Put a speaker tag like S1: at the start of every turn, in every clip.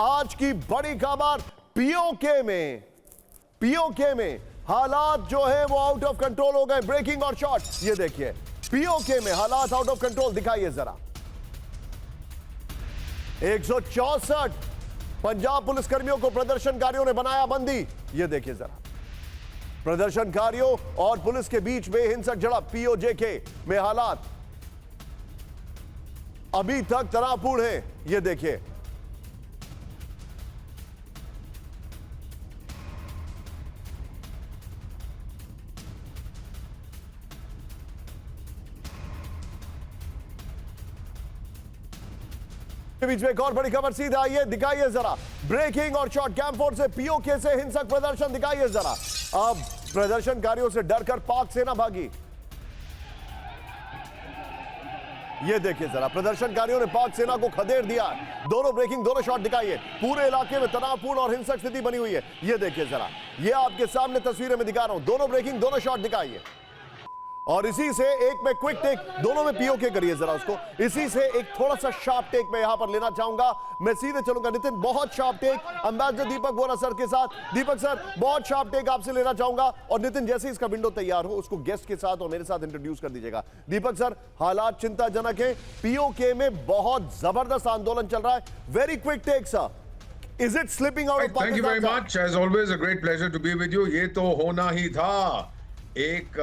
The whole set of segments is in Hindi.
S1: आज की बड़ी खबर पीओके में हालात जो है वो आउट ऑफ कंट्रोल हो गए। ब्रेकिंग और शॉट, ये देखिए पीओके में हालात आउट ऑफ कंट्रोल। दिखाइए जरा 164 पंजाब पुलिसकर्मियों को प्रदर्शनकारियों ने बनाया बंदी। ये देखिए जरा प्रदर्शनकारियों और पुलिस के बीच में हिंसक झड़प। पीओके में हालात अभी तक तनावपूर्ण है। ये देखिए के बीच में एक और बड़ी खबर सीधा आइए, दिखाइए जरा ब्रेकिंग और शॉट। कैंपफोर्ड से पीओके से हिंसक प्रदर्शन, दिखाइए जरा। अब प्रदर्शनकारियों से डरकर पाक सेना भागी। ये देखिए जरा प्रदर्शनकारियों ने पाक सेना को खदेड़ दिया। दोनों ब्रेकिंग दोनों शॉट दिखाइए। पूरे इलाके में तनावपूर्ण और हिंसक स्थिति बनी हुई है। ये देखिए जरा, ये आपके सामने तस्वीरें में दिखा रहा हूं। दोनों ब्रेकिंग दोनों शॉट दिखाइए और इसी से एक में क्विक टेक, दोनों में पीओके करिए जरा उसको। इसी से एक थोड़ा सा शार्प टेक मैं यहां पर लेना चाहूंगा। मैं सीधे चलूंगा नितिन, बहुत शार्प टेक अंबेसडर दीपक वोरा सर के साथ। दीपक सर बहुत शार्प टेक आपसे लेना चाहूंगा। और नितिन जैसे इसका विंडो तैयार हो उसको गेस्ट के साथ और मेरे साथ इंट्रोड्यूस कर दीजिएगा। दीपक सर, हालात चिंताजनक है, पीओके में बहुत जबरदस्त आंदोलन चल रहा है। Very quick take sir, is it slipping out of Pakistan?
S2: Thank you very much, as always a great pleasure to be with you. ये तो होना ही था। एक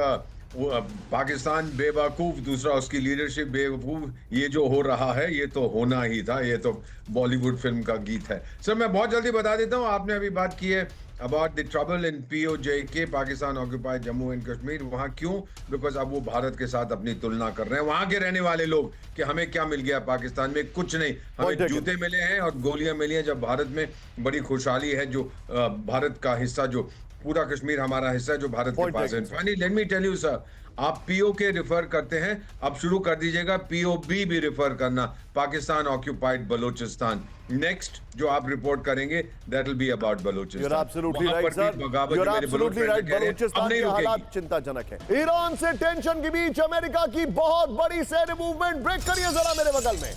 S2: पाकिस्तान बेवकूफ, दूसरा उसकी लीडरशिप बेवकूफ। ये जो हो रहा है ये तो होना ही था। ये तो बॉलीवुड फिल्म का गीत है। सर मैं बहुत जल्दी बता देता हूँ, आपने अभी बात की है about the trouble in PoK, Pakistan occupied Jammu and Kashmir. वहाँ क्यों? बिकॉज अब वो भारत के साथ अपनी तुलना कर रहे हैं। वहाँ के रहने वाले लोग कि हमें क्या मिल गया पाकिस्तान में? कुछ नहीं, हमें जूते मिले हैं और गोलियां मिली हैं, जब भारत में बड़ी खुशहाली है। जो भारत का हिस्सा, जो पूरा कश्मीर हमारा हिस्सा है, जो भारत के पास है। Finally let me tell you sir, आप पीओके रिफर करते हैं, अब शुरू कर दीजिएगा पीओबी भी रिफर करना, पाकिस्तान ऑक्यूपाइड बलूचिस्तान। नेक्स्ट जो आप रिपोर्ट करेंगे that will be about Balochistan.
S1: You're absolutely right, sir. You're absolutely right. Balochistan के हालात चिंताजनक है। ईरान से टेंशन के बीच अमेरिका की बहुत बड़ी सैन्य मूवमेंट। ब्रेक करिए जरा मेरे बगल में।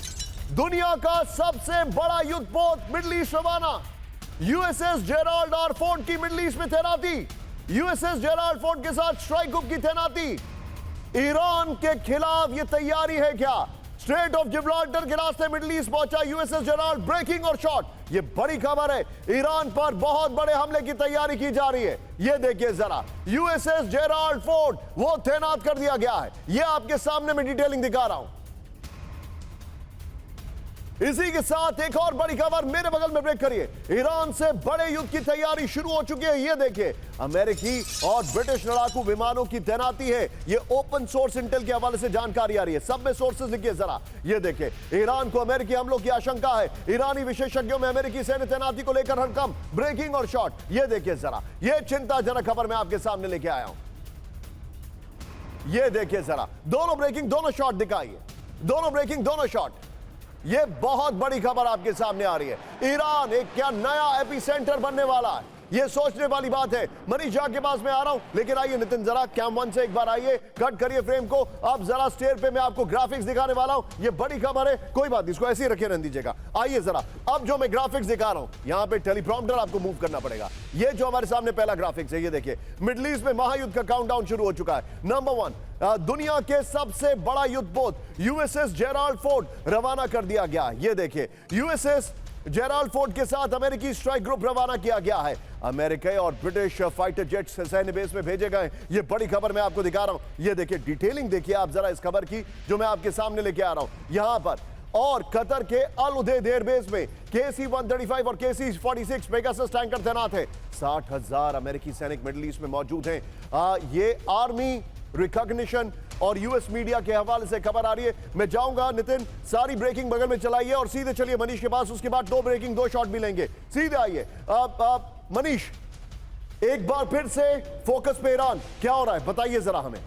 S1: दुनिया का सबसे बड़ा युद्धपोत मिडिल ईस्ट रवाना। यूएसएस जेराल्ड आर फोर्ड की मिडिल ईस्ट में तैनाती। यूएसएस जेराल्ड फोर्ड के साथ स्ट्राइक ग्रुप की तैनाती। ईरान के खिलाफ यह तैयारी है क्या? स्ट्रेट ऑफ जिब्राल्टर के रास्ते मिडिल ईस्ट पहुंचा यूएसएस जेराल्ड। ब्रेकिंग और शॉट, यह बड़ी खबर है। ईरान पर बहुत बड़े हमले की तैयारी की जा रही है। यह देखिए जरा, यूएसएस जेराल्ड फोर्ड वो तैनात कर दिया गया है। यह आपके सामने में डिटेलिंग दिखा रहा हूं। इसी के साथ एक और बड़ी खबर मेरे बगल में। ब्रेक करिए। ईरान से बड़े युद्ध की तैयारी शुरू हो चुकी है। ये देखिए अमेरिकी और ब्रिटिश लड़ाकू विमानों की तैनाती है। ये ओपन सोर्स इंटेल के हवाले से जानकारी आ रही है। सब में सोर्सेज लिखिए जरा। ये देखिए ईरान को अमेरिकी हमलों की आशंका है। ईरानी विशेषज्ञों में अमेरिकी सैन्य तैनाती को लेकर हड़कंप। ब्रेकिंग और शॉट, ये देखिए जरा, ये चिंताजनक खबर मैं आपके सामने लेके आया हूं। ये देखिए जरा, दोनों ब्रेकिंग दोनों शॉट दिखाइए। दोनों ब्रेकिंग दोनों शॉट। ये बहुत बड़ी खबर आपके सामने आ रही है। ईरान एक क्या नया एपिसेंटर बनने वाला है, ये सोचने वाली बात है। मनीष झा के पास मैं आ रहा हूं, लेकिन आइए नितिन जरा कैम वन से एक बार आइए, कट करिए फ्रेम को। अब जरा स्टेयर पे मैं आपको ग्राफिक्स दिखाने वाला हूं। ये बड़ी खबर है, कोई बात नहीं, इसको ऐसे ही रखे रहने दीजिएगा। आइए जरा, अब जो मैं ग्राफिक्स दिखा रहा हूं, यहां पे टेलीप्रॉम्प्टर आपको मूव करना पड़ेगा। ये जो हमारे सामने पहला ग्राफिक्स है, ये देखिए मिडिल ईस्ट में महायुद्ध का काउंटडाउन शुरू हो चुका है। नंबर 1, दुनिया के सबसे बड़ा युद्धपोत यूएसएस जेराल्ड फोर्ड रवाना कर दिया गया। ये देखिए यूएसएस जेराल्ड फोर्ड के साथ अमेरिकी स्ट्राइक ग्रुप रवाना किया गया है। अमेरिकी और ब्रिटिश फाइटर जेट्स सैन्य बेस में भेजे गए। ये बड़ी खबर मैं आपको दिखा रहा हूं। ये देखिए डिटेलिंग देखिए आप जरा इस खबर की जो मैं आपके सामने लेके आ रहा हूं यहां पर। और कतर के अल उदैद एयरबेस में KC-135 और KC-46 पेगासस टैंकर तैनात है। 60,000 अमेरिकी सैनिक मिडिल ईस्ट में मौजूद हैं। ये आर्मी रिकॉग्निशन और यूएस मीडिया के हवाले से खबर आ रही है। मैं जाऊंगा नितिन, सारी ब्रेकिंग बगल में चलाइए और सीधे चलिए मनीष के पास। उसके बाद 2 ब्रेकिंग 2 शॉट भी लेंगे। सीधे आइए मनीष, एक बार फिर से फोकस पे ईरान, क्या हो रहा है बताइए जरा हमें।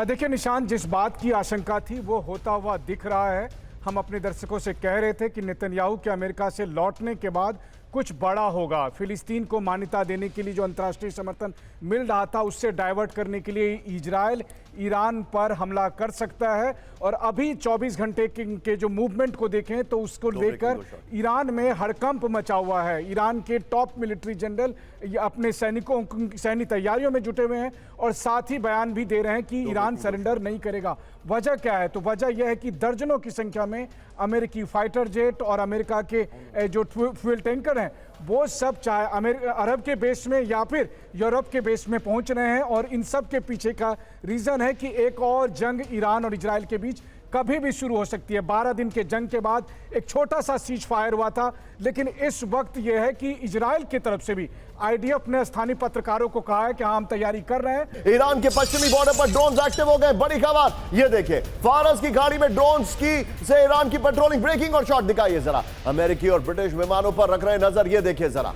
S3: देखिए निशान, जिस बात की आशंका थी वो होता हुआ दिख रहा है। हम अपने दर्शकों से कह रहे थे कि नेतन्याहू के अमेरिका से लौटने के बाद कुछ बड़ा होगा। फिलिस्तीन को मान्यता देने के लिए जो अंतर्राष्ट्रीय समर्थन मिल रहा था उससे डाइवर्ट करने के लिए इजराइल ईरान पर हमला कर सकता है। और अभी 24 घंटे के जो मूवमेंट को देखें तो उसको लेकर ईरान में हड़कंप मचा हुआ है। ईरान के टॉप मिलिट्री जनरल अपने सैन्य तैयारियों में जुटे हुए हैं और साथ ही बयान भी दे रहे हैं कि ईरान सरेंडर नहीं करेगा। वजह क्या है? तो वजह यह है कि दर्जनों की संख्या में अमेरिकी फाइटर जेट और अमेरिका के जो फ्यूल टैंकर हैं वो सब चाहे अरब के बेस में या फिर यूरोप के बेस में पहुंच रहे हैं। और इन सब के पीछे का रीजन है कि एक और जंग ईरान और इजराइल के बीच कभी भी शुरू हो सकती है। 12 दिन के जंग के बाद एक छोटा सा सीज फायर हुआ था, लेकिन इस वक्त यह है कि इजराइल की तरफ से भी आईडीएफ ने स्थानीय पत्रकारों को कहा है कि हाँ हम तैयारी कर रहे हैं।
S1: ईरान के पश्चिमी बॉर्डर पर ड्रोन्स एक्टिव हो गए। बड़ी खबर ये देखिए, फारस की खाड़ी में ड्रोन्स की से ईरान की पेट्रोलिंग, ब्रेकिंग और शॉट दिखाइए जरा। अमेरिकी और ब्रिटिश विमानों पर रख रहे नजर, ये देखिए जरा।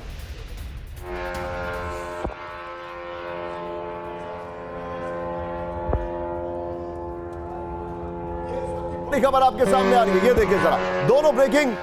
S1: बड़ी खबर आपके सामने आ रही है, ये देखिए जरा। दोनों ब्रेकिंग,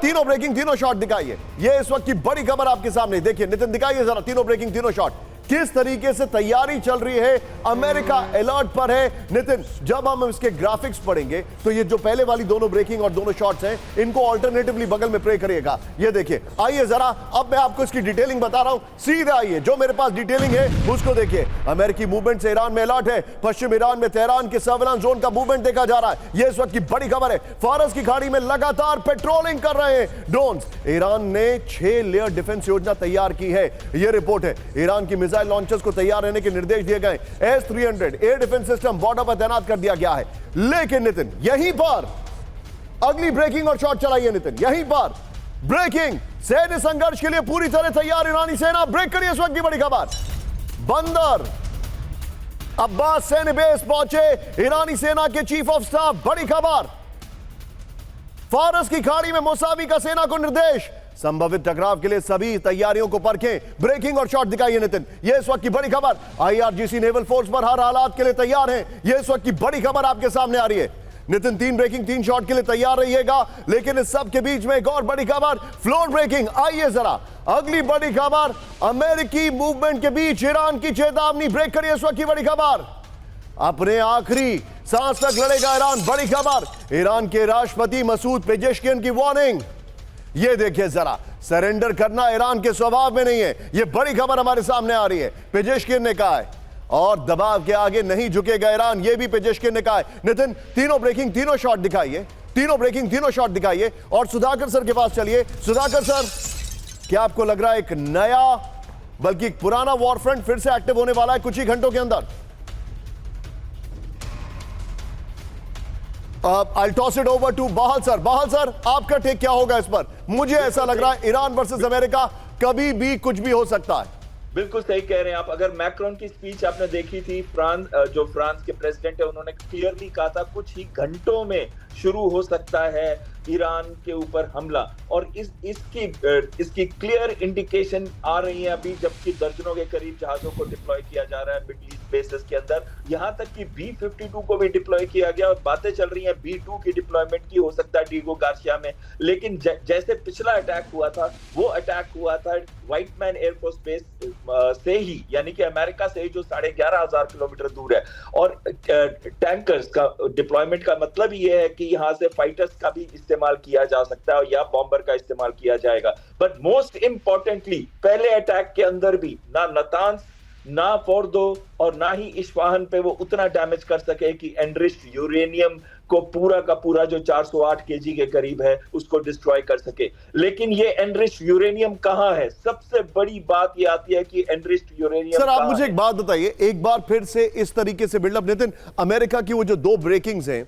S1: तीनों ब्रेकिंग, तीनों शॉट दिखाइए। ये इस वक्त की बड़ी खबर आपके सामने, देखिए नितिन दिखाइए जरा। तीनों ब्रेकिंग, तीनों शॉट, किस तरीके से तैयारी चल रही है। अमेरिका अलर्ट पर है। नितिन, जब हम इसके ग्राफिक्स पढ़ेंगे तो ये जो पहले वाली दोनों ब्रेकिंग और दोनों शॉट्स हैं, इनको ऑल्टरनेटिवली बगल में प्ले करिएगा। ये देखिए, आइए जरा, अब मैं आपको इसकी डिटेलिंग बता रहा हूं। सीधे आइए, जो मेरे पास डिटेलिंग है उसको देखिए। अमेरिकी मूवमेंट से ईरान में अलर्ट है। पश्चिम ईरान में तेहरान के सर्विलांस जोन का मूवमेंट देखा जा रहा है। यह इस वक्त की बड़ी खबर है। फारस की खाड़ी में लगातार पेट्रोलिंग कर रहे हैं ड्रोन्स। ईरान ने 6 लेयर डिफेंस योजना तैयार की है, यह रिपोर्ट है। ईरान की मिसाइल लॉन्चर्स को तैयार रहने के निर्देश दिए गए। S-300 air defence system border पर तैनात कर दिया गया है। लेकिन नितिन, यहीं पर अगली ब्रेकिंग और शॉट चलाइए। नितिन, यहीं पर ब्रेकिंग, सैन्य संघर्ष के लिए पूरी तरह तैयार ईरानी सेना। ब्रेक करिए इस वक्त की बड़ी खबर। बंदर अब्बास सैन्य बेस पहुंचे ईरानी सेना के चीफ ऑफ स्टाफ। बड़ी खबर, फारस की खाड़ी में मुसावी का सेना को निर्देश। संभावित टकराव के लिए सभी तैयारियों को परखें। ब्रेकिंग और शॉट दिखाइए नितिन। यह इस वक्त की बड़ी खबर। IRGC नेवल फोर्स पर हर हालात के लिए तैयार हैं। यह इस वक्त की बड़ी खबर आपके सामने आ रही है। नितिन, 3 ब्रेकिंग, 3 शॉट के लिए तैयार रहिएगा। लेकिन इस सब के बीच में एक और बड़ी खबर, फ्लोर ब्रेकिंग। आइए जरा, अगली बड़ी खबर, अमेरिकी मूवमेंट के बीच ईरान की चेतावनी। ब्रेक करिए इस वक्त की बड़ी खबर। अपने आखिरी सांस तक लड़ेगा ईरान। बड़ी खबर, ईरान के राष्ट्रपति मसूद पेजेश्कियन की वार्निंग। ये देखिए जरा, सरेंडर करना ईरान के स्वभाव में नहीं है। ये बड़ी खबर हमारे सामने आ रही है। पेजेश्कियन ने कहा है, और दबाव के आगे नहीं झुकेगा ईरान, ये भी पेजेश्कियन ने कहा है। नितिन, तीनों ब्रेकिंग, तीनों शॉट दिखाइए। तीनों ब्रेकिंग, तीनों शॉट दिखाइए। और सुधाकर सर के पास चलिए। सुधाकर सर, क्या आपको लग रहा है एक नया बल्कि एक पुराना वॉर फ्रंट फिर से एक्टिव होने वाला है कुछ ही घंटों के अंदर? I'll toss it over to Bahal sir. Bahal sir, आपका टेक क्या होगा इस पर? मुझे ऐसा लग रहा है ईरान वर्सेस अमेरिका, कभी भी कुछ भी हो सकता है।
S4: बिल्कुल सही कह रहे हैं आप। अगर मैक्रोन की स्पीच आपने देखी थी, जो फ्रांस के प्रेसिडेंट है, उन्होंने क्लियरली कहा था कुछ ही घंटों में शुरू हो सकता है ईरान के ऊपर हमला। और इसकी क्लियर इंडिकेशन आ रही है अभी, जबकि दर्जनों के करीब जहाजों को डिप्लॉय किया जा रहा है मिडिल ईस्ट बेसेस के अंदर। यहां तक कि B-52 को भी डिप्लॉय किया गया और बातें चल रही हैं B-2 की डिप्लॉयमेंट की, हो सकता है डीगो गार्सिया में। लेकिन जैसे पिछला अटैक हुआ था, वो अटैक हुआ था व्हाइटमैन एयरफोर्स बेस से ही, यानी कि अमेरिका से ही, जो 11,500 किलोमीटर दूर है। और टैंकर्स का डिप्लॉयमेंट का मतलब ये है कि यहां से फाइटर्स का भी इस्तेमाल किया जा सकता है या बॉम्बर का इस्तेमाल किया जाएगा। बट मोस्ट इंपॉर्टेंटली, पहले अटैक के अंदर भी ना नतांस, ना फोर्दो और ना ही इस्फहान पे वो उतना डैमेज कर सके कि एनरिच्ड यूरेनियम को पूरा का पूरा जो 408 केजी के करीब है उसको डिस्ट्रॉय कर सके। लेकिन ये एनरिच्ड यूरेनियम कहां है? सबसे बड़ी बात ये आती है कि एनरिच्ड यूरेनियम।
S1: सर, आप मुझे एक बात बताइए, एक बार फिर से इस तरीके से बिल्डअप। नितिन, अमेरिका की वो जो 2 ब्रेकिंग्स हैं,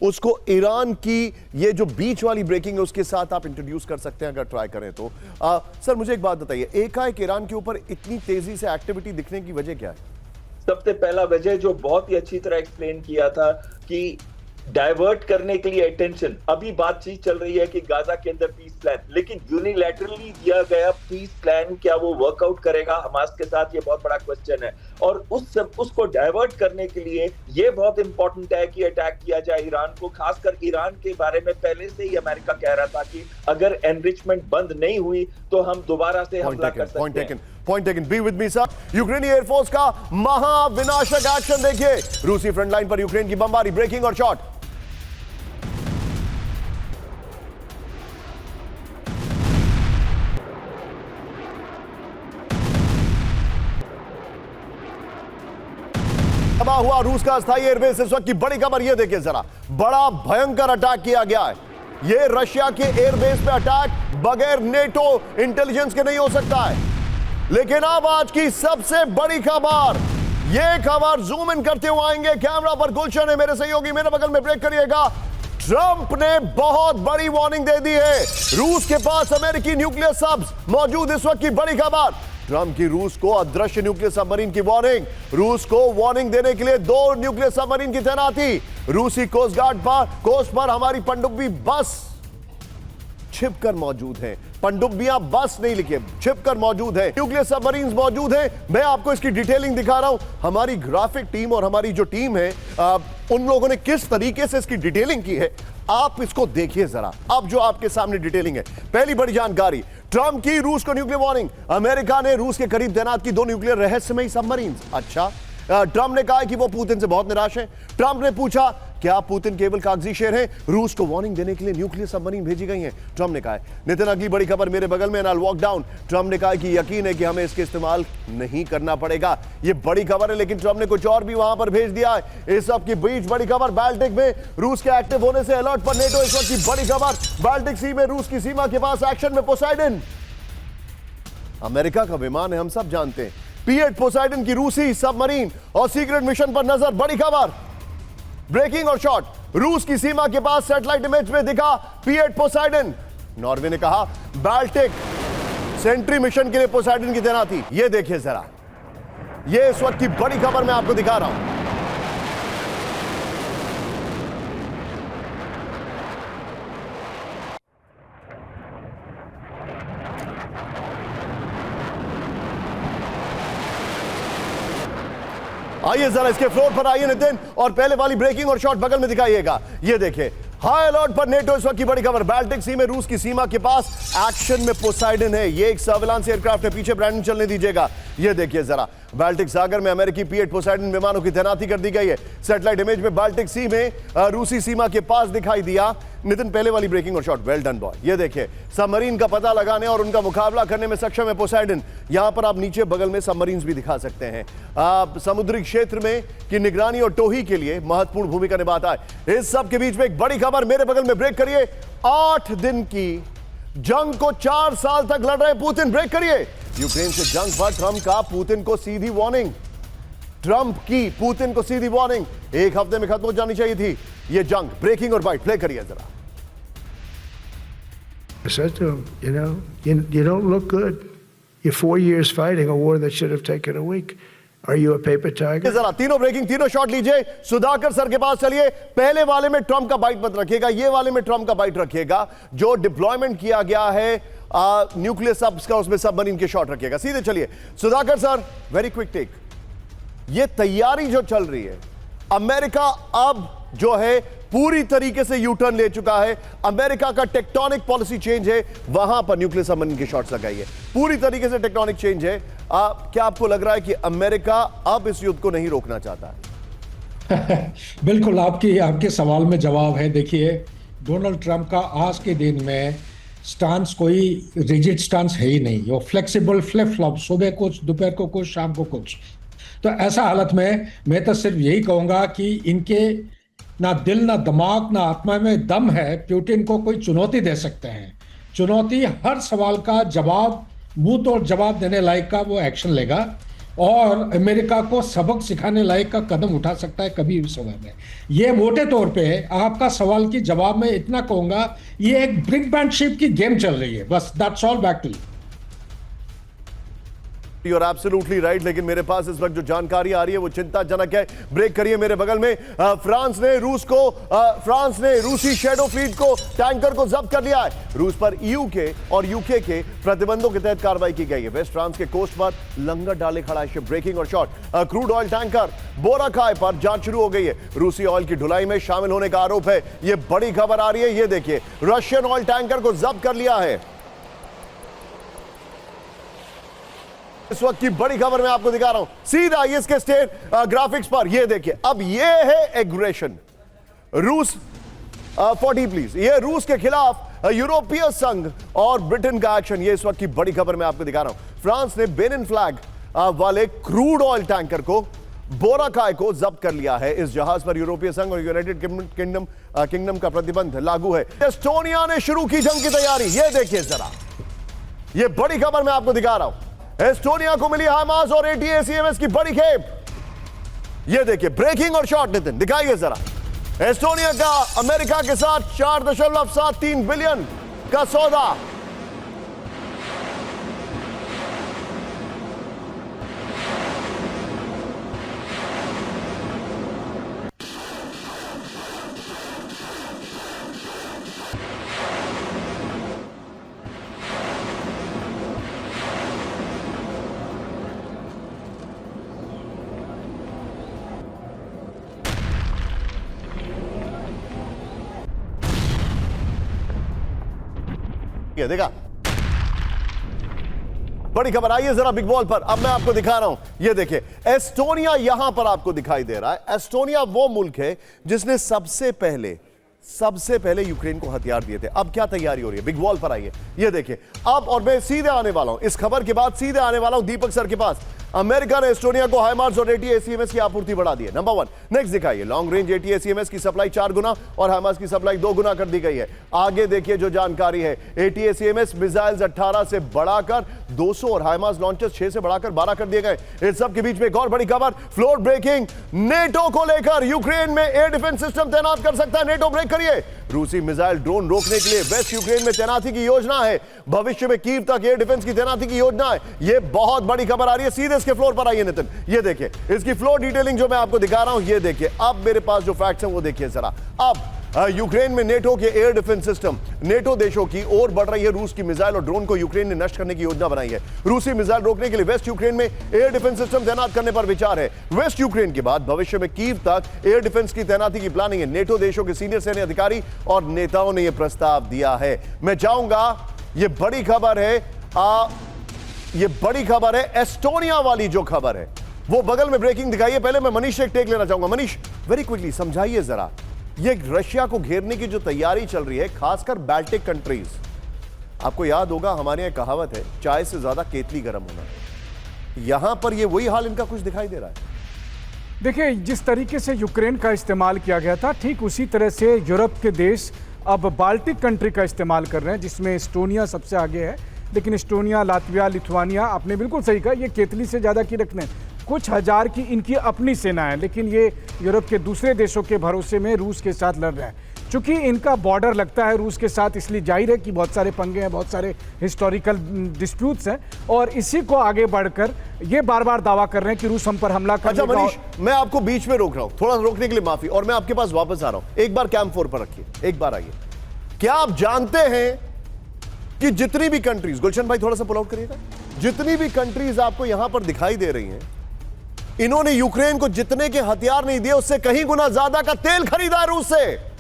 S1: उसको ईरान की ये जो बीच वाली ब्रेकिंग है उसके साथ आप इंट्रोड्यूस कर सकते हैं अगर ट्राई करें तो। सर, मुझे एक बात बताइए, एकाएक ईरान के ऊपर इतनी तेजी से एक्टिविटी दिखने की वजह क्या है?
S4: सबसे पहला वजह जो बहुत ही अच्छी तरह एक्सप्लेन किया था कि डाइवर्ट करने के लिए अटेंशन। अभी बातचीत चल रही है कि गाजा के अंदर पीस प्लान, लेकिन यूनिलैटरली दिया गया पीस प्लान क्या वो वर्कआउट करेगा हमास के साथ? ये बहुत बड़ा क्वेश्चन है। और उसको डाइवर्ट करने के लिए ये बहुत इंपॉर्टेंट है कि अटैक किया जाए ईरान को। खासकर ईरान के बारे में पहले से ही अमेरिका कह रहा था कि अगर एनरिचमेंट बंद नहीं हुई तो हम दोबारा से हमला कर सकते हैं।
S1: Point taken. Be with me sir. यूक्रेनी एयरफोर्स का महाविनाशक एक्शन देखिए। रूसी फ्रंटलाइन पर यूक्रेन की बमबारी, ब्रेकिंग और शॉट। तबाह हुआ रूस का अस्थायी एयरबेस। इस वक्त की बड़ी खबर यह देखिए जरा, बड़ा भयंकर अटैक किया गया है। यह रशिया के एयरबेस पे अटैक बगैर नेटो इंटेलिजेंस के नहीं हो सकता है। लेकिन अब आज की सबसे बड़ी खबर, यह खबर जूम इन करते हुए आएंगे। कैमरा पर गुलशन है मेरे सहयोगी, मेरे बगल में ब्रेक करिएगा। ट्रंप ने बहुत बड़ी वार्निंग दे दी है। रूस के पास अमेरिकी न्यूक्लियर सब्स मौजूद। इस वक्त की बड़ी खबर, ट्रंप की रूस को अदृश्य न्यूक्लियर सबमरीन की वार्निंग। रूस को वार्निंग देने के लिए 2 न्यूक्लियर सबमरीन की तैनाती। रूसी कोस्ट गार्ड कोस्ट पर हमारी पनडुब्बी बस छिपकर मौजूद है। पनडुब्बियां बस नहीं लिखे, छिपकर मौजूद है। न्यूक्लियर सबमरीन मौजूद है। मैं आपको इसकी डिटेलिंग दिखा रहा हूं। हमारी ग्राफिक टीम और हमारी जो टीम है, उन लोगों ने किस तरीके से इसकी डिटेलिंग की है, आप इसको देखिए जरा। अब जो आपके सामने डिटेलिंग है, पहली बड़ी जानकारी, ट्रंप की रूस को न्यूक्लियर वार्निंग। अमेरिका ने रूस के करीब तैनात की 2 न्यूक्लियर रहस्यमयी सबमरीन। अच्छा, ट्रंप ने कहा कि वो पुतिन से बहुत निराश है। ट्रंप ने पूछा क्या पुतिन केवल कागजी शेर है? रूस को वार्निंग देने के लिए न्यूक्लियर सबमरीन भेजी गई हैं, ट्रंप ने कहा। नितिन, अगली बड़ी खबर मेरे बगल में, आई वॉक डाउन। ट्रंप ने कहा कि यकीन है कि हमें इसके इस्तेमाल नहीं करना पड़ेगा। ये बड़ी खबर है, लेकिन ट्रंप ने कुछ और भी वहां पर भेज दिया है। इस सब की बीच बड़ी खबर, बाल्टिक में रूस के एक्टिव होने से अलर्ट पर नेटो। इस वक्त की बड़ी खबर, बाल्टिक सी में रूस की सीमा के पास एक्शन में पोसाइडन। अमेरिका का विमान है, हम सब जानते हैं। P-8 पोसाइडन की रूसी सबमरीन और सीक्रेट मिशन पर नजर। बड़ी खबर, ब्रेकिंग और शॉट। रूस की सीमा के पास सैटेलाइट इमेज में दिखा P-8 पोसाइडन। नॉर्वे ने कहा बाल्टिक सेंट्री मिशन के लिए पोसाइडन की तैनाती। यह देखिए जरा, यह इस वक्त की बड़ी खबर मैं आपको दिखा रहा हूं। आइए जरा इसके फ्लोर पर आइए नितिन, और पहले वाली ब्रेकिंग और शॉट बगल में दिखाइएगा। ये देखिए, हाई अलर्ट पर नेटो। इस वक्त की बड़ी खबर, बाल्टिक सी में रूस की सीमा के पास एक्शन में पोसाइडन है। ये एक सर्विलांस एयरक्राफ्ट है, पीछे ब्रांडिंग चलने दीजिएगा। ये देखिए जरा, बाल्टिक सागर में अमेरिकी P-8 पोसाइडन विमानों की तैनाती कर दी गई है। सैटेलाइट इमेज में बाल्टिक सी में रूसी सीमा के पास दिखाई दिया। नितिन, पहले वाली ब्रेकिंग और शॉट, वेल डन बॉय। ये देखिए, सबमरीन का पता लगाने और उनका मुकाबला करने में सक्षम है पोसाइडन। यहां पर आप नीचे बगल में सबमरीन्स भी दिखा सकते हैं। समुद्री क्षेत्र में की निगरानी और टोही के लिए महत्वपूर्ण भूमिका निभाता है। इस सब के बीच में एक बड़ी खबर, मेरे बगल में ब्रेक करिए। 8 दिन की जंग को 4 साल तक लड़ रहे पुतिन। ब्रेक करिए। यूक्रेन से जंग पर ट्रंप का पुतिन को सीधी वार्निंग। ट्रंप की पुतिन को सीधी वार्निंग, 1 हफ्ते में खत्म हो जानी चाहिए थी ये जंग। ब्रेकिंग और बाइट, प्ले करिए जरा।
S5: I said to him, you don't look good. You're 4 years fighting a war that should have taken a week. Are you a paper tiger?
S1: जरा तीनों ब्रेकिंग, तीनों शॉट लीजिए। सुधाकर सर के पास चलिए। पहले वाले में ट्रंप का बाइट मत रखिएगा, ये वाले में ट्रंप का बाइट रखिएगा। जो डिप्लॉयमेंट किया गया है न्यूक्लियर सब्स का, उसमें सबमरीन के शॉट रखिएगा। सीधे चलिए Sudhakar sir, very quick take. ये तैयारी जो चल रही है, अमेरिका अब जो है पूरी तरीके से यू टर्न ले चुका है। अमेरिका का टेक्टोनिक पॉलिसी चेंज है, वहां पर न्यूक्लियर सबमरीन के शॉट्स लगाइए। पूरी तरीके से टेक्टोनिक चेंज है। क्या आपको लग रहा है कि अमेरिका अब इस युद्ध को नहीं रोकना चाहता है?
S6: बिल्कुल, आपके सवाल में जवाब है। देखिए, डोनाल्ड ट्रंप का आज के दिन में स्टांस कोई रिजिड स्टांस है ही नहीं। वो फ्लेक्सिबल फ्लिप फ्लॉप, सुबह कुछ, दोपहर को कुछ, शाम को कुछ। तो ऐसा हालत में मैं तो सिर्फ यही कहूंगा कि इनके ना दिल, ना दिमाग, ना आत्मा में दम है। पुतिन को कोई चुनौती दे सकते हैं। चुनौती, हर सवाल का जवाब, मुंह तोड़ जवाब देने लायक का वो एक्शन लेगा और अमेरिका को सबक सिखाने लायक का कदम उठा सकता है कभी भी समय में। ये मोटे तौर पे आपका सवाल की जवाब में इतना कहूंगा, ये एक ब्रिंकमैनशिप की गेम चल रही है, बस। That's all, back to you.
S1: You're absolutely right, लेकिन मेरे पास इस वक्त जो जानकारी आ रही है वो चिंताजनक है। ब्रेक करिए मेरे बगल में। फ्रांस ने रूसी शैडो फ्लीट को टैंकर को जब्त कर लिया है। रूस पर ईयू के और यूके के प्रतिबंधों के तहत कार्रवाई की गई है। वेस्ट फ्रांस के कोस्ट पर लंगर डाले खड़ा है शिप। ब्रेकिंग और शॉट क्रूड ऑयल टैंकर बोराखाय पर जांच शुरू हो गई है। रूसी ऑयल की ढुलाई में शामिल होने का आरोप है। यह बड़ी खबर आ रही है। यह देखिए, रशियन ऑयल टैंकर को जब्त कर लिया है। इस वक्त की बड़ी खबर मैं आपको दिखा रहा हूं सीधा इसके स्टेट ग्राफिक्स पर। ये देखिए, अब ये है एग्रेशन। रूस 40 प्लीज। ये रूस के खिलाफ यूरोपीय संघ और ब्रिटेन का एक्शन। ये इस वक्त की बड़ी खबर मैं आपको दिखा रहा हूं। फ्रांस ने बेनिन फ्लैग वाले क्रूड ऑयल टैंकर को बोराखाय को जब्त कर लिया है। इस जहाज पर यूरोपीय संघ और यूनाइटेड किंगडम का प्रतिबंध लागू है। एस्टोनिया ने शुरू की जंग की तैयारी। ये देखिए जरा, ये बड़ी खबर मैं आपको दिखा रहा हूं। एस्टोनिया को मिली हाइमार्स और ATACMS की बड़ी खेप। ये देखिए, ब्रेकिंग और शॉट। नितिन दिखाइए जरा। एस्टोनिया का अमेरिका के साथ 4.73 बिलियन का सौदा। ये देखा, बड़ी खबर आई है जरा बिग बॉल पर। अब मैं आपको दिखा रहा हूं। ये देखिए, एस्टोनिया यहां पर आपको दिखाई दे रहा है। एस्टोनिया वो मुल्क है जिसने सबसे पहले यूक्रेन को हथियार दिए थे। अब क्या तैयारी हो रही है? बिग बॉल पर आइए। ये देखिए अब, और मैं सीधे आने वाला हूं इस खबर के बाद, सीधे आने वाला हूं दीपक सर के पास। अमेरिका ने एस्टोनिया को हाइमार्स और ATACMS की आपूर्ति बढ़ा दी है। नंबर 1। नेक्स्ट दिखाइए, लॉन्ग रेंज ATACMS की सप्लाई 4 गुना और हाइमार्स की सप्लाई 2 गुना कर दी गई है। आगे देखिए जो जानकारी है, ATACMS मिसाइल्स 18 से बढ़ाकर 200 और हाइमार्स लॉन्चर्स 6 से बढ़ाकर 12 कर दिए गए। इस सब के बीच में एक और बड़ी खबर, फ्लोर ब्रेकिंग। नेटो को लेकर यूक्रेन में एयर डिफेंस सिस्टम तैनात कर सकता है नेटो। ब्रेक करिए। रूसी मिसाइल ड्रोन रोकने के लिए वेस्ट यूक्रेन में तैनाती की योजना है। भविष्य में कीव तक एयर डिफेंस की तैनाती की योजना है। यह बहुत बड़ी खबर आ रही है। सीधे इसके फ्लोर पर आइए नितिन। ये देखिए, इसकी फ्लोर डिटेलिंग जो मैं आपको दिखा रहा हूं। ये देखिए, अब मेरे पास जो फैक्ट्स हैं वो देखिए जरा। अब यूक्रेन में नेटो के एयर डिफेंस सिस्टम, नेटो देशों की ओर बढ़ रही है। रूस की मिसाइल और ड्रोन को यूक्रेन ने नष्ट करने की योजना बनाई है। रूसी मिसाइल रोकने के लिए वेस्ट यूक्रेन में एयर डिफेंस सिस्टम तैनात करने पर विचार है। वेस्ट यूक्रेन के बाद भविष्य में कीव तक एयर डिफेंस की तैनाती की प्लानिंग है। नेटो देशों के सीनियर सैन्य अधिकारी और नेताओं ने यह प्रस्ताव दिया है। मैं चाहूंगा, यह बड़ी खबर है, यह बड़ी खबर है। एस्टोनिया वाली जो खबर है वो बगल में ब्रेकिंग दिखाइए। पहले मैं मनीष से एक टेक लेना चाहूंगा। मनीष, वेरी क्विकली समझाइए जरा, ये रशिया को घेरने की जो तैयारी चल रही है, खासकर बाल्टिक कंट्रीज। आपको याद होगा हमारे यहां कहावत है, चाय से ज्यादा केतली गर्म होना। यहां पर ये वही हाल इनका कुछ दिखाई दे रहा है।
S3: देखिए, जिस तरीके से यूक्रेन का इस्तेमाल किया गया था, ठीक उसी तरह से यूरोप के देश अब बाल्टिक कंट्री का इस्तेमाल कर रहे हैं, जिसमें एस्टोनिया सबसे आगे है। लेकिन एस्टोनिया, लातविया, लिथुआनिया, आपने बिल्कुल सही कहा, ये केतली से ज़्यादा की रखने। कुछ हजार की इनकी अपनी सेना है, लेकिन ये यूरोप के दूसरे देशों के भरोसे में रूस के साथ लड़ रहे हैं। चूंकि इनका बॉर्डर लगता है रूस के साथ, इसलिए जाहिर है कि बहुत सारे पंगे हैं, बहुत सारे हिस्टोरिकल डिस्प्यूट्स हैं, और इसी को आगे बढ़कर ये बार बार दावा कर रहे हैं कि रूस हम पर हमला करेगा।
S1: अच्छा मनीष, मैं आपको बीच में रोक रहा हूं, थोड़ा रोकने के लिए माफी, और मैं आपके पास वापस आ रहा हूं। एक बार कैंप 4 पर रखिए, एक बार आइए। क्या आप जानते हैं कि जितनी भी कंट्रीज, गुलशन भाई थोड़ा सा पुल आउट करिएगा, जितनी भी कंट्रीज आपको यहां पर दिखाई दे रही हैं, इन्होंने यूक्रेन को जितने के हथियार नहीं दिए उससे कहीं गुना ज्यादा का तेल खरीदा है रूस से।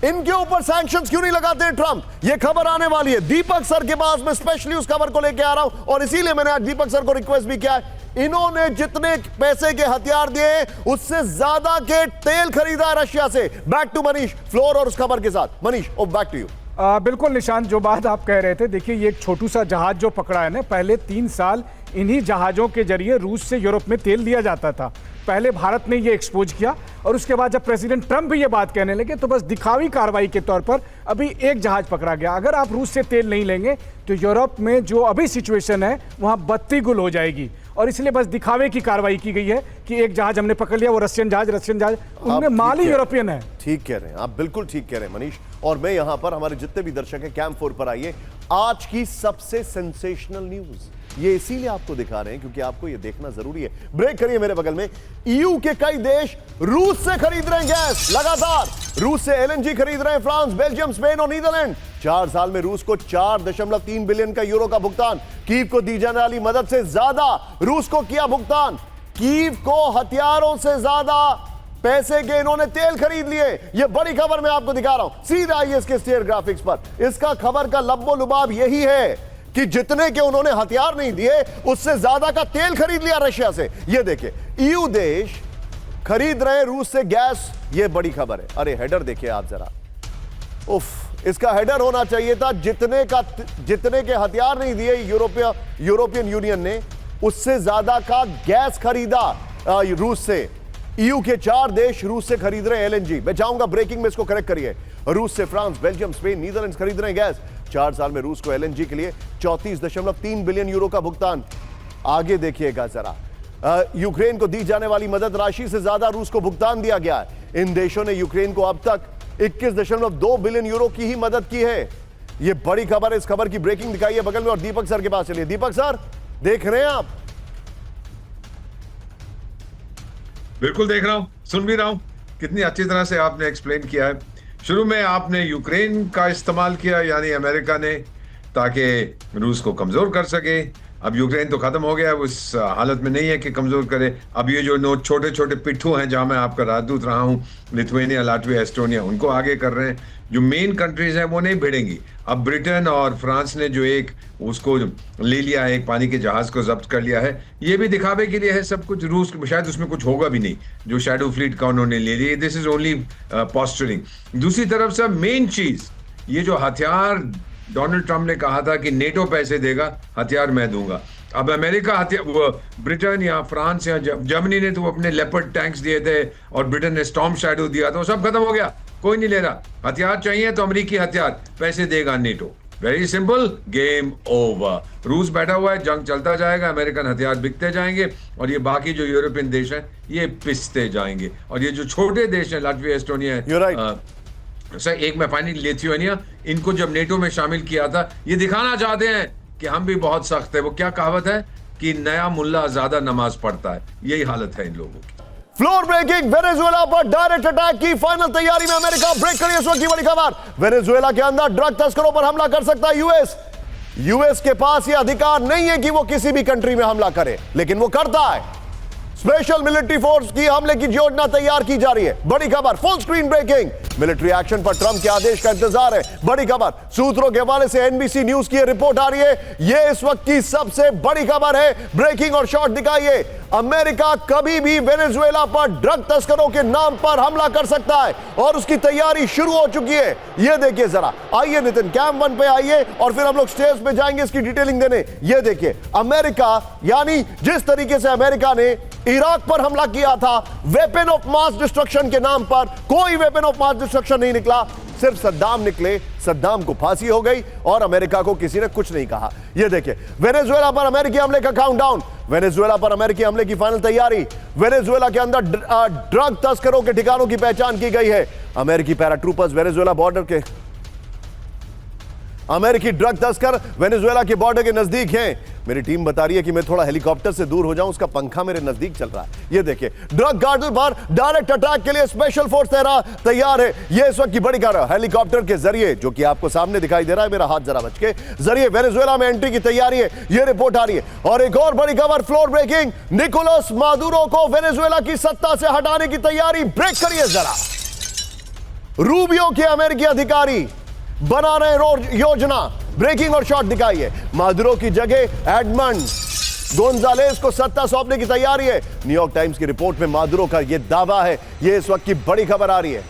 S1: इनके ऊपर सैंक्शंस क्यों नहीं लगाते ट्रंप? ये खबर आने वाली है दीपक सर के पास, मैं स्पेशली उस खबर को लेके आ रहा हूं, और इसीलिए मैंने आज दीपक सर को रिक्वेस्ट भी किया है। इन्होंने जितने पैसे के हथियार दिए उससे ज्यादा के तेल खरीदा है रशिया से। बैक टू मनीष, फ्लोर और उस खबर के साथ। Manish, back to you.
S3: बिल्कुल निशांत, जो बात आप कह रहे थे, देखिए ये एक छोटू सा जहाज जो पकड़ा है ना, पहले 3 साल इन्हीं जहाज़ों के जरिए रूस से यूरोप में तेल दिया जाता था। पहले भारत ने ये एक्सपोज किया, और उसके बाद जब प्रेसिडेंट ट्रंप भी ये बात कहने लगे तो बस दिखावी कार्रवाई के तौर पर अभी एक जहाज पकड़ा गया। अगर आप रूस से तेल नहीं लेंगे तो यूरोप में जो अभी सिचुएशन है वहाँ बत्ती गुल हो जाएगी, और इसलिए बस दिखावे की कार्रवाई की गई है कि एक जहाज हमने पकड़ लिया, वो रशियन जहाज, उनमें माल ही यूरोपियन है।
S1: ठीक कह रहे हैं आप, बिल्कुल ठीक कह रहे हैं मनीष। और मैं यहां पर, हमारे जितने भी दर्शक हैं कैंप 4 पर आइए, आज की सबसे सेंसेशनल न्यूज। ये इसीलिए आपको दिखा रहे हैं क्योंकि आपको ये देखना जरूरी है। ब्रेक करिए मेरे बगल में। ईयू के कई देश रूस से खरीद रहे हैं गैस लगातार। रूस से एलएनजी खरीद रहे हैं फ्रांस, बेल्जियम, स्पेन और नीदरलैंड। 4 साल में रूस को 4.3 बिलियन का यूरो का भुगतान। कीव को दी जाने वाली मदद से ज्यादा रूस को किया भुगतान। कीव को हथियारों से ज्यादा पैसे के इन्होंने तेल खरीद लिए। यह बड़ी खबर मैं आपको दिखा रहा हूं सीधा आइए इसके स्टेयर ग्राफिक्स पर। इसका खबर का लब्बो लुबाब यही है कि जितने के उन्होंने हथियार नहीं दिए उससे ज्यादा का तेल खरीद लिया रशिया से। यह देखिए ईयू देश खरीद रहे रूस से गैस। यह बड़ी खबर है। अरे हेडर देखिए आप जरा, उफ, इसका हेडर होना चाहिए था जितने के हथियार नहीं दिए यूरोपियन यूनियन ने उससे ज्यादा का गैस खरीदा रूस से। ईयू के 4 देश रूस से खरीद रहे हैं एलएनजी। मैं चाहूंगा ब्रेकिंग में इसको करेक्ट करिए। रूस से फ्रांस, बेल्जियम, स्पेन, नीदरलैंड खरीद रहे हैं गैस। 4 साल में रूस को एलएनजी के लिए 34.3 बिलियन यूरो का भुगतान। आगे देखिएगा जरा, यूक्रेन को दी जाने वाली मदद राशि से ज्यादा रूस को भुगतान दिया गया है। इन देशों ने यूक्रेन को अब तक 21.2 बिलियन यूरो की ही मदद की है। यह बड़ी खबर है। इस खबर की ब्रेकिंग दिखाइए बगल में और दीपक सर के पास चलिए। दीपक सर देख रहे हैं आप?
S2: बिल्कुल देख रहा हूं, सुन भी रहा हूं। कितनी अच्छी तरह से आपने एक्सप्लेन किया है। शुरू में आपने यूक्रेन का इस्तेमाल किया, यानी अमेरिका ने, ताकि रूस को कमजोर कर सके। अब यूक्रेन तो खत्म हो गया, उस हालत में नहीं है कि कमजोर करे। अब ये जो छोटे छोटे पिट्ठू हैं, जहां मैं आपका राजदूत रहा हूं, लिथुआनिया, लाटविया, एस्टोनिया, उनको आगे कर रहे हैं। जो मेन कंट्रीज हैं वो नहीं भिड़ेंगी। अब ब्रिटेन और फ्रांस ने जो एक उसको ले लिया है, एक पानी के जहाज को जब्त कर लिया है, ये भी दिखावे के लिए है सब कुछ। रूस शायद उसमें कुछ होगा भी नहीं जो शैडो फ्लीट का उन्होंने ले लिया। This is only postering. दूसरी तरफ से मेन चीज, ये जो हथियार डोनाल्ड ट्रंप ने कहा था कि नेटो पैसे देगा, हथियार मैं दूंगा। अब अमेरिका ब्रिटेन या फ्रांस या जर्मनी ने तो अपने लेपर्ड टैंक्स दिए थे और ब्रिटेन ने स्टॉर्म शैडो दिया था, वो सब खत्म हो गया, कोई नहीं ले रहा। हथियार चाहिए तो अमेरिकी हथियार, पैसे देगा NATO. Very simple, game over. रूस बैठा हुआ है, जंग चलता जाएगा, अमेरिकन हथियार बिकते जाएंगे और ये बाकी जो यूरोपियन देश हैं ये पिसते जाएंगे। और ये जो छोटे देश हैं, लाटविया, एस्टोनिया, सर एक मैं फाइनली लिथुआनिया, इनको जब नेटो में शामिल किया था, ये दिखाना चाहते हैं कि हम भी बहुत सख्त है। वो क्या कहावत है कि नया मुल्ला ज्यादा नमाज पढ़ता है, यही हालत है इन लोगों की।
S1: फ्लोर ब्रेकिंग, वेनेजुएला पर डायरेक्ट अटैक की फाइनल तैयारी में अमेरिका। ब्रेक करिए इस वक्त की बड़ी खबर। वेनेजुएला के अंदर ड्रग तस्करों पर हमला कर सकता है यूएस के पास यह अधिकार नहीं है कि वो किसी भी कंट्री में हमला करे, लेकिन वो करता है। स्पेशल मिलिट्री फोर्स की हमले की योजना तैयार की जा रही है। बड़ी खबर, full screen breaking. Military action पर ट्रंप के आदेश का इंतजार है। बड़ी खबर, सूत्रों के हवाले से एनबीसी न्यूज की रिपोर्ट आ रही है। यह इस वक्त की सबसे बड़ी खबर है। ब्रेकिंग और शॉट दिखाइए। अमेरिका कभी भी वेनेजुएला पर ड्रग तस्करों के नाम पर हमला कर सकता है और उसकी तैयारी शुरू हो चुकी है। यह देखिए जरा, आइए नितिन कैम 1 पे आइए और फिर हम लोग स्टेज पे जाएंगे इसकी डिटेलिंग देने। यह देखिए अमेरिका, यानी जिस तरीके से अमेरिका ने इराक पर हमला किया था वेपन ऑफ मास डिस्ट्रक्शन के नाम पर, कोई वेपन ऑफ मास डिस्ट्रक्शन नहीं निकला, सिर्फ सद्दाम निकले। सद्दाम को फांसी हो गई और अमेरिका को किसी ने कुछ नहीं कहा। यह देखिए वेनेजुएला पर अमेरिकी हमले का काउंटडाउन, वेनेजुएला पर अमेरिकी हमले की फाइनल तैयारी। वेनेजुएला के अंदर ड्रग तस्करों के ठिकानों की पहचान की गई है। अमेरिकी पैराट्रूपर्स वेनेजुएला बॉर्डर के अमेरिकी ड्रग तस्कर वेनेजुएला के बॉर्डर के नजदीक हैं। मेरी टीम बता रही है कि मैं थोड़ा हेलीकॉप्टर से दूर हो जाऊं, उसका पंखा मेरे नजदीक चल रहा है। ये देखिए ड्रग कार्टेल पर डायरेक्ट अटैक के लिए स्पेशल फोर्स तैयार है। ये इस वक्त की बड़ी खबर, हेलीकॉप्टर के जरिए, जो कि आपको सामने दिखाई दे रहा है, मेरा हाथ जरा बच के, जरिए वेनेजुएला में एंट्री की तैयारी है। ये रिपोर्ट आ रही है। और एक और बड़ी खबर, फ्लोर ब्रेकिंग, निकोलस मादुरो को वेनेजुएला की सत्ता से हटाने की तैयारी। ब्रेक करिए जरा। रूबियो के अमेरिकी अधिकारी बना रहे योजना। ब्रेकिंग और शॉट दिखाइए। मादुरो की जगह एडमंड गोंजालेस को सत्ता सौंपने की तैयारी है। न्यूयॉर्क टाइम्स की रिपोर्ट में मादुरो का यह दावा है। यह इस वक्त की बड़ी खबर आ रही है।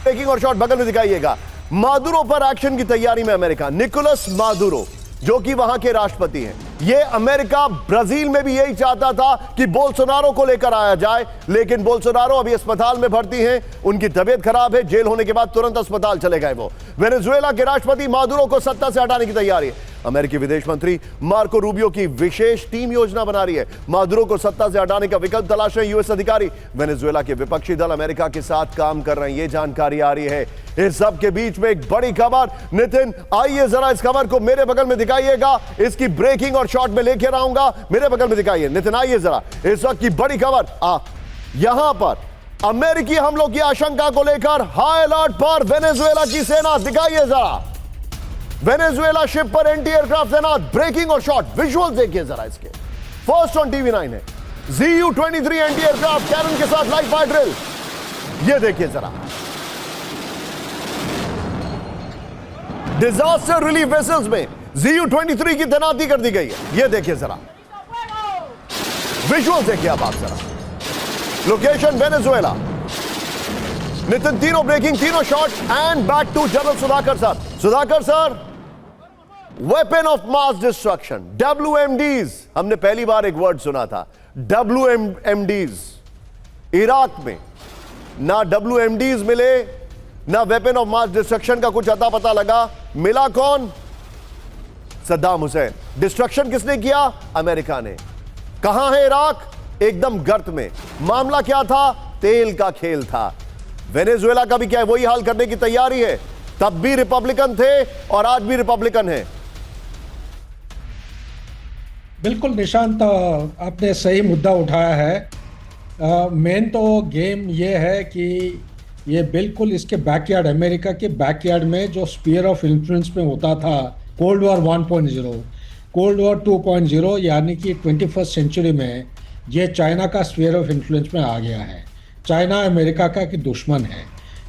S1: ब्रेकिंग और शॉट बगल में दिखाइएगा। मादुरो पर एक्शन की तैयारी में अमेरिका। निकोलस मादुरो जो कि वहां के राष्ट्रपति हैं, यह अमेरिका ब्राजील में भी यही चाहता था कि बोल्सोनारो को लेकर आया जाए, लेकिन बोल्सोनारो अभी अस्पताल में भर्ती हैं, उनकी तबीयत खराब है, जेल होने के बाद तुरंत अस्पताल चले गए वो। वेनेजुएला के राष्ट्रपति मादुरो को सत्ता से हटाने की तैयारी है। अमेरिकी विदेश मंत्री मार्को रूबियो की विशेष टीम योजना बना रही है। मादुरो को सत्ता से हटाने का विकल्प तलाश रहे यूएस अधिकारी। वेनेजुएला के विपक्षी दल अमेरिका के साथ काम कर रहे हैं, ये जानकारी आ रही है। इस सब के बीच में एक बड़ी खबर। नितिन, आइए जरा इस खबर को मेरे बगल में दिखाइएगा, इसकी ब्रेकिंग और शॉट में लेके आऊंगा। मेरे बगल में दिखाइए नितिन, आइए जरा इस वक्त की बड़ी खबर। यहां पर अमेरिकी हमलों की आशंका को लेकर हाई अलर्ट पर वेनेजुएला की सेना। दिखाइए जरा, वेनेजुएला शिप पर एंटी एयरक्राफ्ट तैनात। ब्रेकिंग और शॉट विजुअल देखिए जरा इसके। फर्स्ट ऑन TV9 है। ZU-23 एंटी एयरक्राफ्ट कैनन के साथ लाइव फायर ड्रिल। ये देखिए जरा, डिजास्टर रिलीफ वेसल्स में ZU-23 की तैनाती कर दी गई है। ये देखिए जरा, विजुअल देखिए आप जरा। Location Venezuela. नितिन, तीनों ब्रेकिंग, तीनों shot and back to general Sudhakar sir. Sudhakar sir, weapon of mass destruction, WMDs, हमने पहली बार एक वर्ड सुना था, WMDs। इराक में ना WMDs मिले ना वेपन ऑफ मास डिस्ट्रक्शन का कुछ अता पता लगा। मिला कौन? सद्दाम हुसैन। डिस्ट्रक्शन किसने किया? अमेरिका ने। कहां है इराक? एकदम गर्त में। मामला क्या था? तेल का खेल था। वेनेजुएला का भी क्या है, वही हाल करने की तैयारी है। तब भी रिपब्लिकन थे और आज भी रिपब्लिकन है।
S6: बिल्कुल निशांत, आपने सही मुद्दा उठाया है। मेन तो गेम ये है कि ये बिल्कुल इसके बैकयार्ड, अमेरिका के बैकयार्ड में जो स्फीयर ऑफ इन्फ्लुएंस में होता था कोल्ड वॉर 1.0, कोल्ड वॉर 2.0, यानी कि 21st सेंचुरी में ये चाइना का स्फीयर ऑफ इन्फ्लुएंस में आ गया है। चाइना अमेरिका का कि दुश्मन है।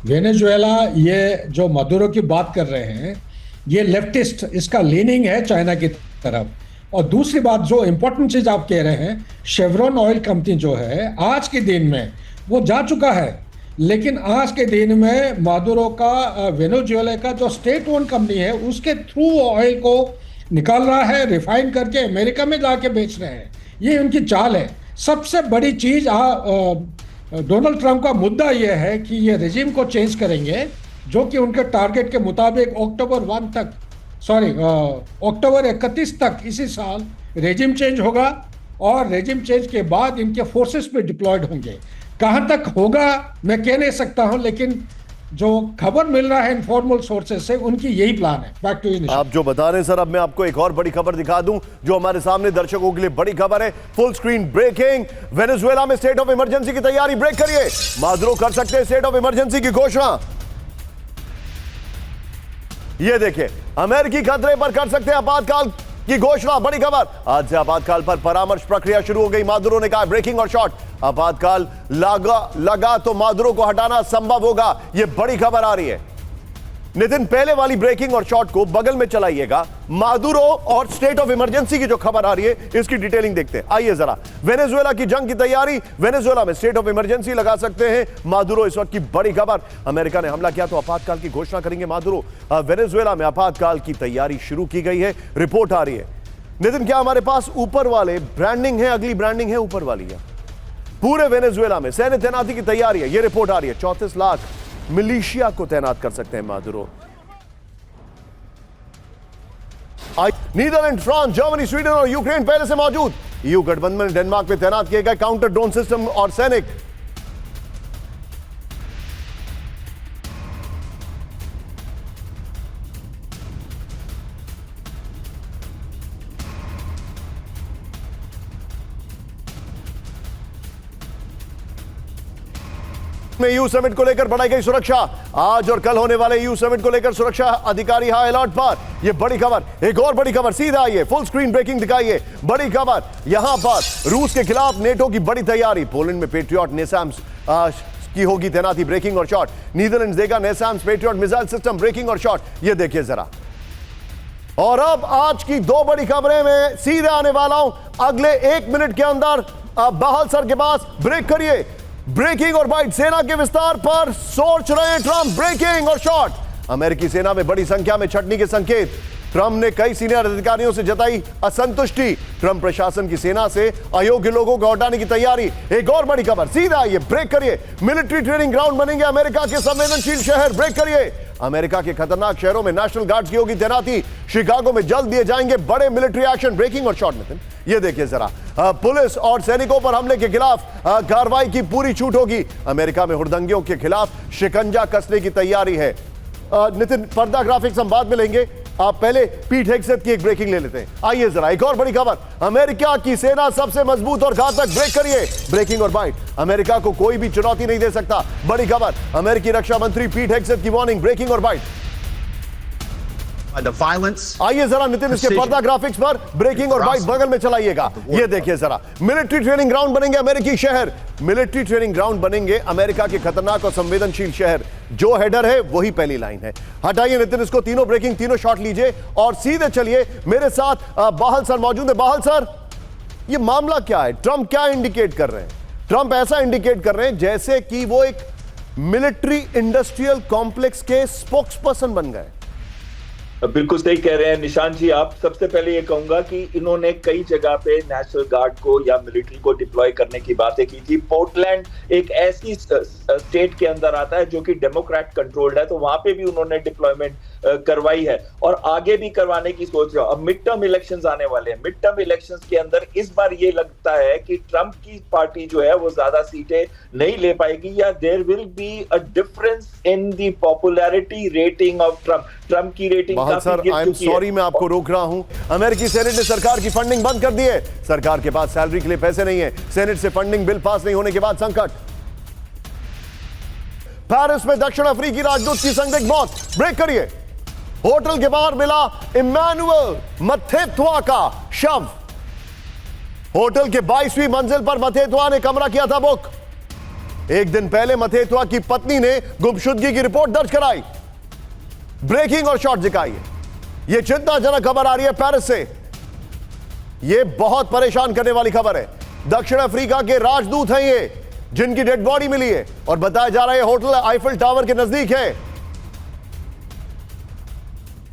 S6: वेनेजुएला, ये जो मदुरो की बात कर रहे हैं, ये लेफ्टिस्ट, इसका लीनिंग है चाइना की तरफ। और दूसरी बात जो इम्पोर्टेंट चीज़ आप कह रहे हैं, शेवरॉन ऑयल कंपनी जो है आज के दिन में वो जा चुका है, लेकिन आज के दिन में मादुरो का, वेनेजुएला का जो स्टेट ओन कंपनी है उसके थ्रू ऑयल को निकाल रहा है, रिफाइन करके अमेरिका में जाके बेच रहे हैं। ये उनकी चाल है। सबसे बड़ी चीज़ डोनाल्ड ट्रंप का मुद्दा यह है कि ये रेजिम को चेंज करेंगे, जो कि उनके टारगेट के मुताबिक अक्टूबर 31 तक इसी साल रेजिम चेंज होगा और रेजिम चेंज के बाद इनके फोर्सेस पे डिप्लॉयड होंगे। कहां तक होगा मैं कह नहीं सकता हूं, लेकिन जो खबर मिल रहा है इनफॉर्मल सोर्सेज से, उनकी यही प्लान है। Back to you.
S1: आप जो बता रहे हैं सर, अब मैं आपको एक और बड़ी खबर दिखा दूं जो हमारे सामने दर्शकों के लिए बड़ी खबर है। Full screen breaking. वेनेजुएला में स्टेट ऑफ इमरजेंसी की तैयारी। ब्रेक करिए। मादुरो कर सकते हैं स्टेट ऑफ इमरजेंसी की घोषणा। ये देखिए, अमेरिकी खतरे पर कर सकते हैं आपातकाल की घोषणा। बड़ी खबर। आज से आपातकाल पर परामर्श प्रक्रिया शुरू हो गई। मादुरो ने कहा ब्रेकिंग और शॉट। आपातकाल लगा तो मादुरो को हटाना संभव होगा। यह बड़ी खबर आ रही है। नितिन, पहले वाली ब्रेकिंग और शॉट को बगल में चलाइएगा। मादुरो और स्टेट ऑफ इमरजेंसी की जो खबर आ रही है, इसकी डिटेलिंग देखते हैं। आइए जरा। वेनेजुएला की जंग की तैयारी। वेनेजुएला में स्टेट ऑफ इमरजेंसी लगा सकते हैं मादुरो। इस वक्त की बड़ी खबर। अमेरिका ने हमला किया तो आपातकाल की घोषणा करेंगे मादुरो। वेनेजुएला में आपातकाल की तैयारी शुरू की गई है। रिपोर्ट आ रही है। नितिन, क्या हमारे पास ऊपर वाले ब्रांडिंग है, अगली ब्रांडिंग है ऊपर वाली है? पूरे वेनेजुएला में सैन्य तैनाती की तैयारी है। यह रिपोर्ट आ रही है। 34 लाख मिलिशिया को तैनात कर सकते हैं Maduro. Netherlands, France, Germany, Sweden और यूक्रेन पहले से मौजूद। ईयू गठबंधन में डेनमार्क में तैनात किए गए काउंटर ड्रोन सिस्टम और सैनिक। में यूएस समिट को लेकर बढ़ाई गई सुरक्षा। आज और कल होने वाले यूएस समिट को लेकर सुरक्षा अधिकारी हाई अलर्ट पर। यह बड़ी खबर। एक और बड़ी खबर सीधा आइए। फुल स्क्रीन ब्रेकिंग दिखाइए। बड़ी खबर यहां पर रूस के खिलाफ नेटो की बड़ी तैयारी। पोलैंड में पेट्रियट नेसैम्स की होगी तैनाती। ब्रेकिंग और शॉट। नीदरलैंड्स देगा नेसैम्स पेट्रियट मिसाइल सिस्टम। ब्रेकिंग और शॉट। यह देखिए जरा। और अब आज की दो बड़ी खबरें में सीधे आने वाला हूं। अगले 1 मिनट के अंदर बहाल सर के पास। ब्रेक करिए। ब्रेकिंग और बाइट। सेना के विस्तार पर सोच रहे हैं ट्रंप। ब्रेकिंग और शॉट। अमेरिकी सेना में बड़ी संख्या में छटनी के संकेत। ट्रंप ने कई सीनियर अधिकारियों से जताई असंतुष्टि। ट्रंप प्रशासन की सेना से अयोग्य लोगों को हटाने की तैयारी। एक और बड़ी खबर सीधा आइए। ब्रेक करिए। मिलिट्री ट्रेनिंग ग्राउंड बनेंगे अमेरिका के संवेदनशील शहर। ब्रेक करिए। अमेरिका के खतरनाक शहरों में नेशनल गार्ड्स की होगी तैनाती। शिकागो में जल्द दिए जाएंगे बड़े मिलिट्री एक्शन। ब्रेकिंग और शॉर्ट नितिन, ये देखिए जरा, पुलिस और सैनिकों पर हमले के खिलाफ कार्रवाई की पूरी छूट होगी। अमेरिका में हुड़दंगियों के खिलाफ शिकंजा कसने की तैयारी है। नितिन, पर्दा ग्राफिक्स हम बाद में लेंगे, आप पहले पीट हेग्सेथ की एक ब्रेकिंग ले लेते हैं। आइए जरा एक और बड़ी खबर, अमेरिका की सेना सबसे मजबूत और घातक, ब्रेक करिए। ब्रेकिंग और बाइट, अमेरिका को कोई भी चुनौती नहीं दे सकता। बड़ी खबर, अमेरिकी रक्षा मंत्री पीट हेग्सेथ की वार्निंग। ब्रेकिंग और बाइट,
S7: The violence.
S1: आइए जरा नितिन इसके पर्दा ग्राफिक्स पर ब्रेकिंग और बाइट बगल में चलाइएगा। ये देखिए जरा, मिलिट्री ट्रेनिंग ग्राउंड बनेंगे अमेरिकी शहर। मिलिट्री ट्रेनिंग ग्राउंड बनेंगे अमेरिका के खतरनाक और संवेदनशील शहर। जो हेडर है वही पहली लाइन है। हटाइए नितिन इसको, तीनों ब्रेकिंग, तीनों शॉट लीजिए और सीधे चलिए। मेरे साथ बाहल सर मौजूद है। बाहल सर, ये मामला क्या है? ट्रंप क्या इंडिकेट कर रहे हैं? ट्रंप ऐसा इंडिकेट कर रहे हैं जैसे कि वो एक मिलिट्री इंडस्ट्रियल कॉम्प्लेक्स के स्पोक्स पर्सन बन गए।
S4: बिल्कुल सही कह रहे हैं निशान जी आप। सबसे पहले ये कहूंगा कि इन्होंने कई जगह पे नेशनल गार्ड को या मिलिट्री को डिप्लॉय करने की बातें की थी। पोर्टलैंड एक ऐसी स्टेट के अंदर आता है जो कि डेमोक्रेट कंट्रोल्ड है, तो वहां पे भी उन्होंने डिप्लॉयमेंट करवाई है और आगे भी करवाने की सोच रहे हो। अब मिड टर्म इलेक्शंस आने वाले हैं। मिड टर्म इलेक्शंस के अंदर इस बार ये लगता है कि ट्रंप की पार्टी जो है वो ज्यादा सीटें नहीं ले पाएगी या there will be a difference in the popularity rating of Trump. Trump की rating
S1: sir, I am sorry, मैं आपको रोक रहा हूं। अमेरिकी सेनेट ने सरकार की फंडिंग बंद कर दी है। सरकार के पास सैलरी के लिए पैसे नहीं है। सेनेट से फंडिंग बिल पास नहीं होने के बाद संकट। पेरिस में दक्षिण अफ्रीकी राजदूत की संदिग्ध मौत। ब्रेक करिए। होटल के बाहर मिला इमैनुअल मथेथुआ का शव। होटल के 22वीं मंजिल पर मथेथुआ ने कमरा किया था बुक। एक दिन पहले मथेथुआ की पत्नी ने गुमशुदगी की रिपोर्ट दर्ज कराई। ब्रेकिंग और शॉर्ट दिखाइए। यह चिंताजनक खबर आ रही है पेरिस से। यह बहुत परेशान करने वाली खबर है। दक्षिण अफ्रीका के राजदूत हैं ये, जिनकी डेड बॉडी मिली है और बताया जा रहा है होटल आईफल टावर के नजदीक है।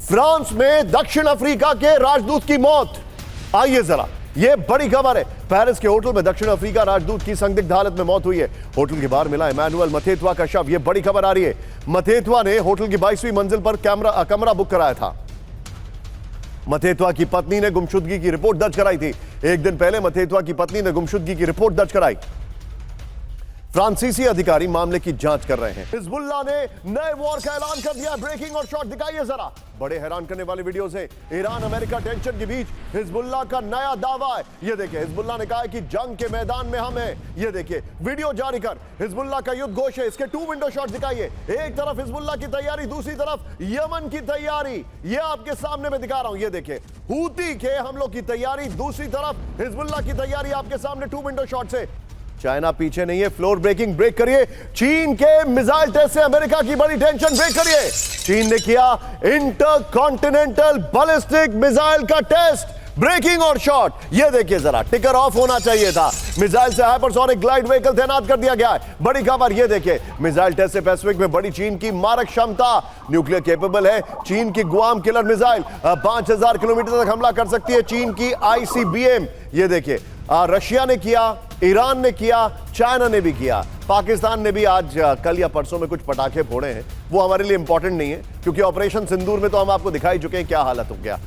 S1: फ्रांस में दक्षिण अफ्रीका के राजदूत की मौत। आइए जरा, यह बड़ी खबर है। पेरिस के होटल में दक्षिण अफ्रीका राजदूत की संदिग्ध हालत में मौत हुई है। होटल के बाहर मिला इमैनुअल मथेथुआ का शव। यह बड़ी खबर आ रही है। मथेथुआ ने होटल की 22वीं मंजिल पर कमरा बुक कराया था। मथेथुआ की पत्नी ने गुमशुदगी की रिपोर्ट दर्ज कराई थी। एक दिन पहले मथेथुआ की पत्नी ने गुमशुदगी की रिपोर्ट दर्ज कराई। फ्रांसीसी अधिकारी मामले की जांच कर रहे हैं। हिजबुल्लाह ने नए वॉर का ऐलान कर दिया। ब्रेकिंग और शॉट दिखाइए जरा, बड़े हैरान करने वाले वीडियोस हैं। ईरान अमेरिका टेंशन के बीच हिजबुल्लाह का नया दावा है। ये देखिए, हिजबुल्लाह ने कहा है कि जंग के मैदान में हम हैं। ये देखिए, वीडियो जारी कर हिजबुल्लाह का युद्ध घोष है। इसके 2 विंडो शॉट दिखाइए। एक तरफ हिजबुल्लाह की तैयारी, दूसरी तरफ यमन की तैयारी। ये आपके सामने मैं दिखा रहा हूं। ये देखिए, हूती के हमलों की तैयारी, दूसरी तरफ हिजबुल्लाह की तैयारी आपके सामने 2 विंडो शॉट से। चाइना पीछे नहीं है। फ्लोर ब्रेकिंग, ब्रेक करिए। चीन के मिसाइल टेस्ट से अमेरिका की बड़ी टेंशन। ब्रेक करिए। चीन ने किया इंटरकॉन्टिनेंटल बैलिस्टिक मिसाइल का टेस्ट। ब्रेकिंग और शॉट, ये देखिए जरा, टिकर ऑफ होना चाहिए था। मिसाइल से हाइपरसोनिक ग्लाइड व्हीकल तैनात कर दिया गया है। बड़ी खबर, ये देखिए, मिसाइल टेस्ट से पैसिफिक में बड़ी चीन की मारक क्षमता। न्यूक्लियर केपेबल है चीन की गुआम किलर मिसाइल। 5000 किलोमीटर तक हमला कर सकती है चीन की आईसीबीएम। ये देखिए, रशिया ने किया, ईरान ने किया, चाइना ने भी किया, पाकिस्तान ने भी आज कल या परसों में कुछ पटाखे फोड़े हैं। वो हमारे लिए इंपॉर्टेंट नहीं है, क्योंकि ऑपरेशन सिंदूर में तो हम आपको दिखाई चुके हैं क्या हालत हो गया।